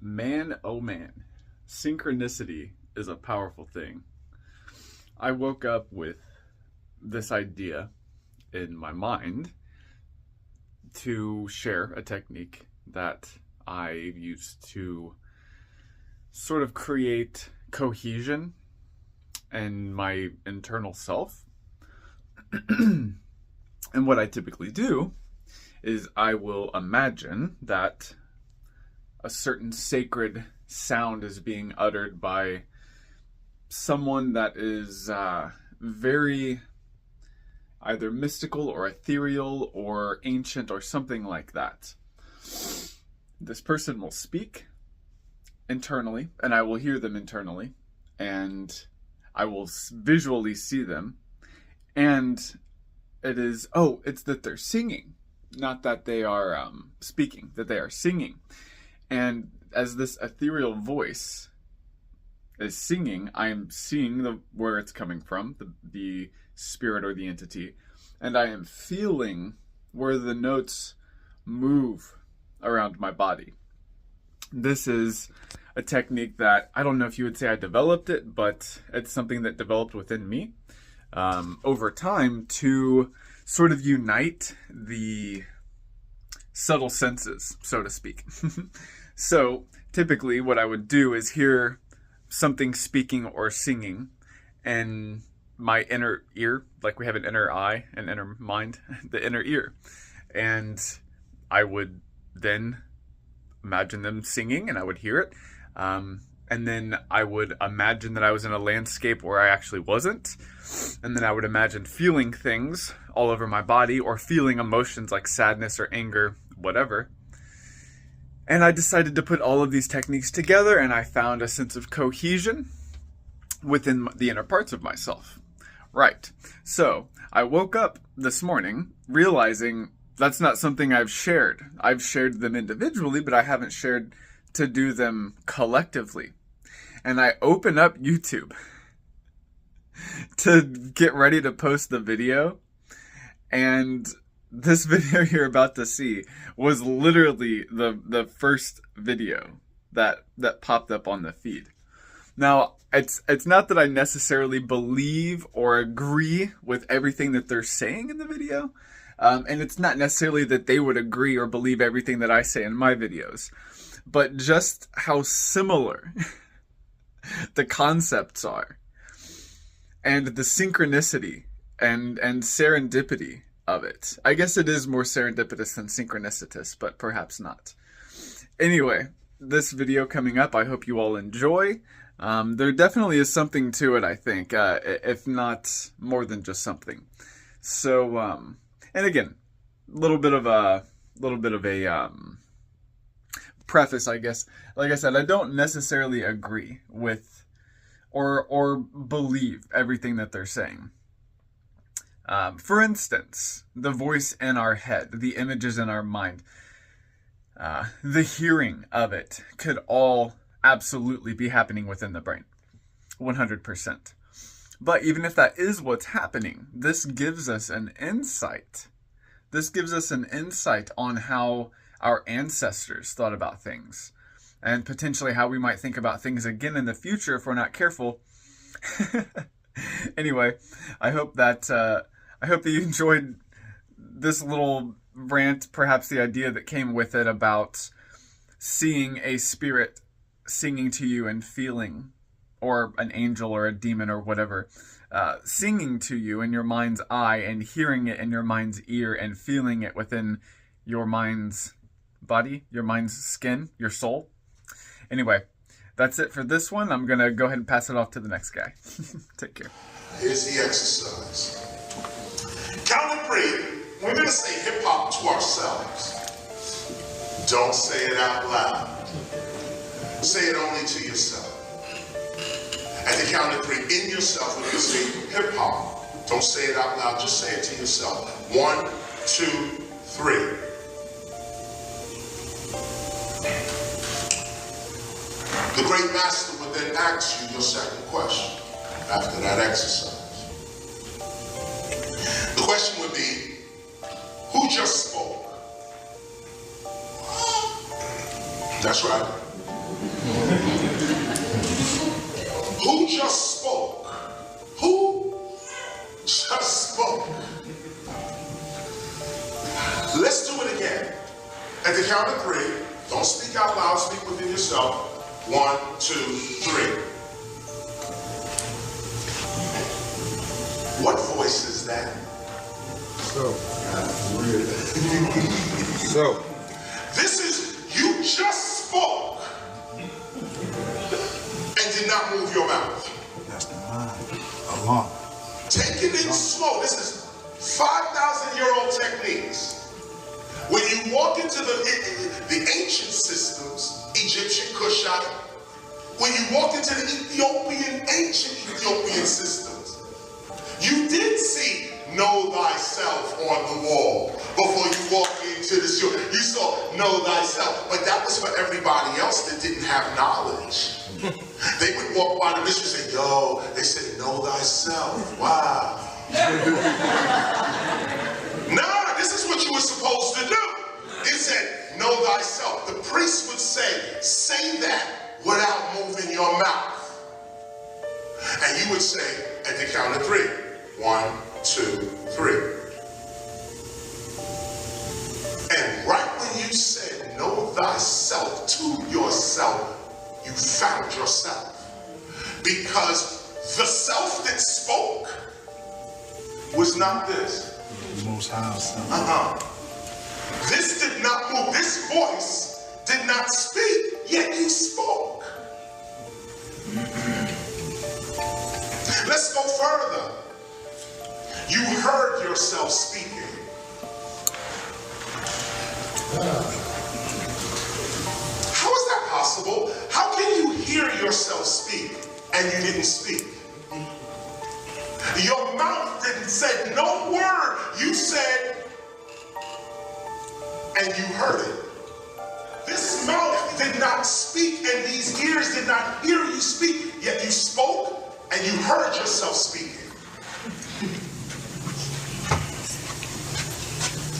Man, oh man, synchronicity is a powerful thing. I woke up with this idea in my mind to share a technique that I used to sort of create cohesion in my internal self. And what I typically do is I will imagine that a certain sacred sound is being uttered by someone that is very either mystical or ethereal or ancient or something like that. This person will speak internally, and I will hear them internally, and I will visually see them, and it's that they're singing, not that they are speaking, that they are singing. And as this ethereal voice is singing, I am seeing where it's coming from, the spirit or the entity, and I am feeling where the notes move around my body. This is a technique that I don't know if you would say I developed it, but it's something that developed within me over time to sort of unite the subtle senses, so to speak. So typically what I would do is hear something speaking or singing and my inner ear, like we have an inner eye, an inner mind, the inner ear. And I would then imagine them singing and I would hear it. And then I would imagine that I was in a landscape where I actually wasn't. And then I would imagine feeling things all over my body or feeling emotions like sadness or anger, whatever. And I decided to put all of these techniques together, and I found a sense of cohesion within the inner parts of myself. Right. So I woke up this morning realizing that's not something I've shared. I've shared them individually, but I haven't shared to do them collectively. And I open up YouTube to get ready to post the video, and this video you're about to see was literally the first video that popped up on the feed. Now, it's not that I necessarily believe or agree with everything that they're saying in the video, and it's not necessarily that they would agree or believe everything that I say in my videos, but just how similar the concepts are, and the synchronicity and serendipity of it. I guess it is more serendipitous than synchronicitous, but perhaps not. Anyway, this video coming up, I hope you all enjoy. There definitely is something to it, I think, if not more than just something. So, and again, a little bit of a preface, I guess. Like I said, I don't necessarily agree with or believe everything that they're saying. For instance, the voice in our head, the images in our mind, the hearing of it could all absolutely be happening within the brain, 100%. But even if that is what's happening, this gives us an insight. This gives us an insight on how our ancestors thought about things, and potentially how we might think about things again in the future if we're not careful. Anyway, I hope that you enjoyed this little rant, perhaps the idea that came with it about seeing a spirit singing to you and feeling, or an angel or a demon or whatever, singing to you in your mind's eye and hearing it in your mind's ear and feeling it within your mind's body, your mind's skin, your soul. Anyway, that's it for this one. I'm going to go ahead and pass it off to the next guy. Take care. Here's the exercise. Count to 3. We're going to say hip hop to ourselves. Don't say it out loud. Say it only to yourself. At the count of 3, in yourself, we're going to say hip hop. Don't say it out loud, just say it to yourself. 1, 2, 3. The great master would then ask you your second question after that exercise. The question would be, who just spoke? That's right. Who just spoke? Who just spoke? Let's do it again. At the count of 3, don't speak out loud, speak within yourself. 1, 2, 3. What voice is that? So. This is, you just spoke and did not move your mouth. That's the mind. Along. Take it in slow. This is 5,000-year-old techniques. When you walk into the ancient systems, Egyptian, Kushite, when you walk into the ancient Ethiopian systems, you did see know thyself on the wall before you walked into this. You saw know thyself, but that was for everybody else that didn't have knowledge. They would walk by the mystery and say, yo, they said know thyself. Wow. Nah, this is what you were supposed to do. It said know thyself. The priest would say that without moving your mouth. And you would say at the count of 3. 1, 2, 3. And right when you said know thyself to yourself, you found yourself. Because the self that spoke was not this. The Most High. This did not move. This voice did not speak, yet you spoke. Let's go further. You heard yourself speaking. How is that possible? How can you hear yourself speak and you didn't speak? Your mouth didn't say no word. You said, and you heard it. This mouth did not speak and these ears did not hear you speak, yet you spoke and you heard yourself speaking.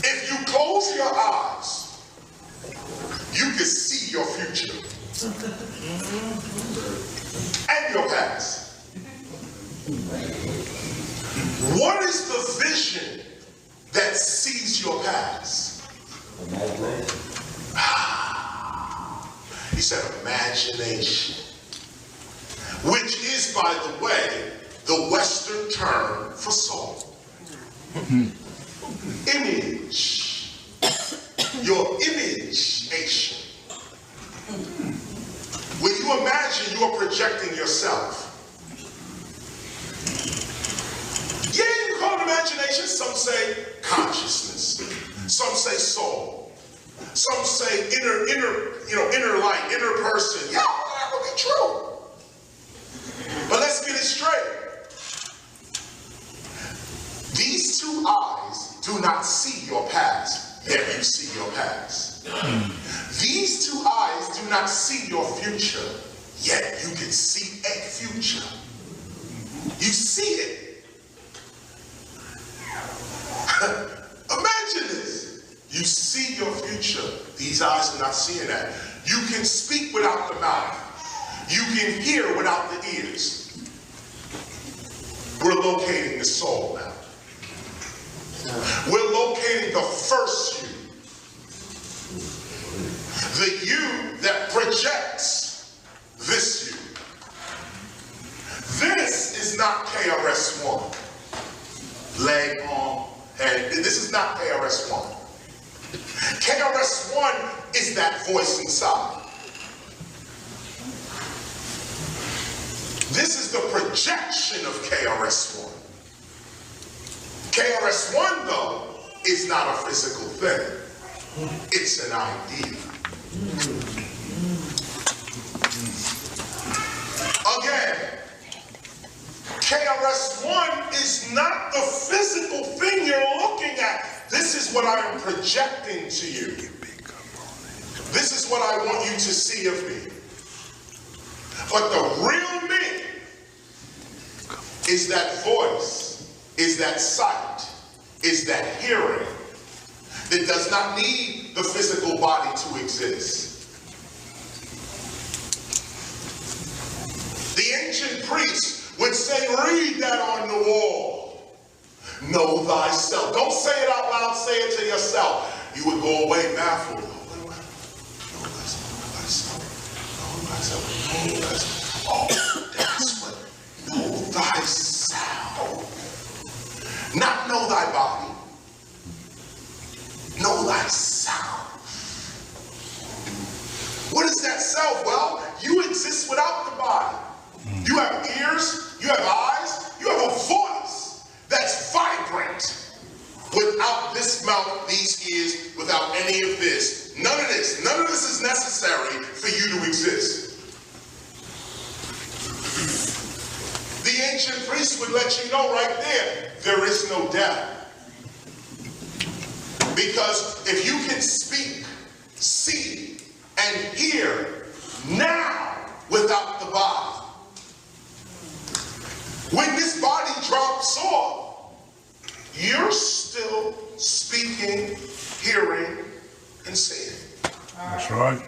If you close your eyes, you can see your future and your past. What is the vision that sees your past? He said imagination, which is, by the way, the Western term for soul. Image, your imagination. When you imagine, you are projecting yourself. Yeah, you call it imagination. Some say consciousness. Some say soul. Some say inner light, inner person. Yeah, that would be true. But let's get it straight. These two eyes do not see your past, yet you see your past. These two eyes do not see your future, yet you can see a future. You see it. Imagine this. You see your future. These eyes are not seeing that. You can speak without the mouth. You can hear without the ears. We're locating the soul now. We're locating the first you. The you that projects this you. This is not KRS-One. Leg, arm, head. This is not KRS-One. KRS-One is that voice inside. This is the projection of KRS-One. KRS-One, though, is not a physical thing. It's an idea. Again, KRS-One is not the physical thing you're looking at. This is what I am projecting to you. This is what I want you to see of me. But the real me is that voice, is that sight, is that hearing that does not need the physical body to exist. ancient priests would say, read that on the wall. Know thyself. Don't say it out loud, say it to yourself. You would go away baffled. Know thyself. Oh, that's what. Know thyself. Not know thy body. Know thyself. What is that self? Well, you exist without the body. You have ears, you have eyes, you have a voice that's vibrant. Without this mouth, these ears, without any of this, none of this is necessary for you to exist. The ancient priests would let you know right there is no death. Because if you can speak, see, and hear now without the body, when this body drops off, you're still speaking, hearing, and seeing. That's right.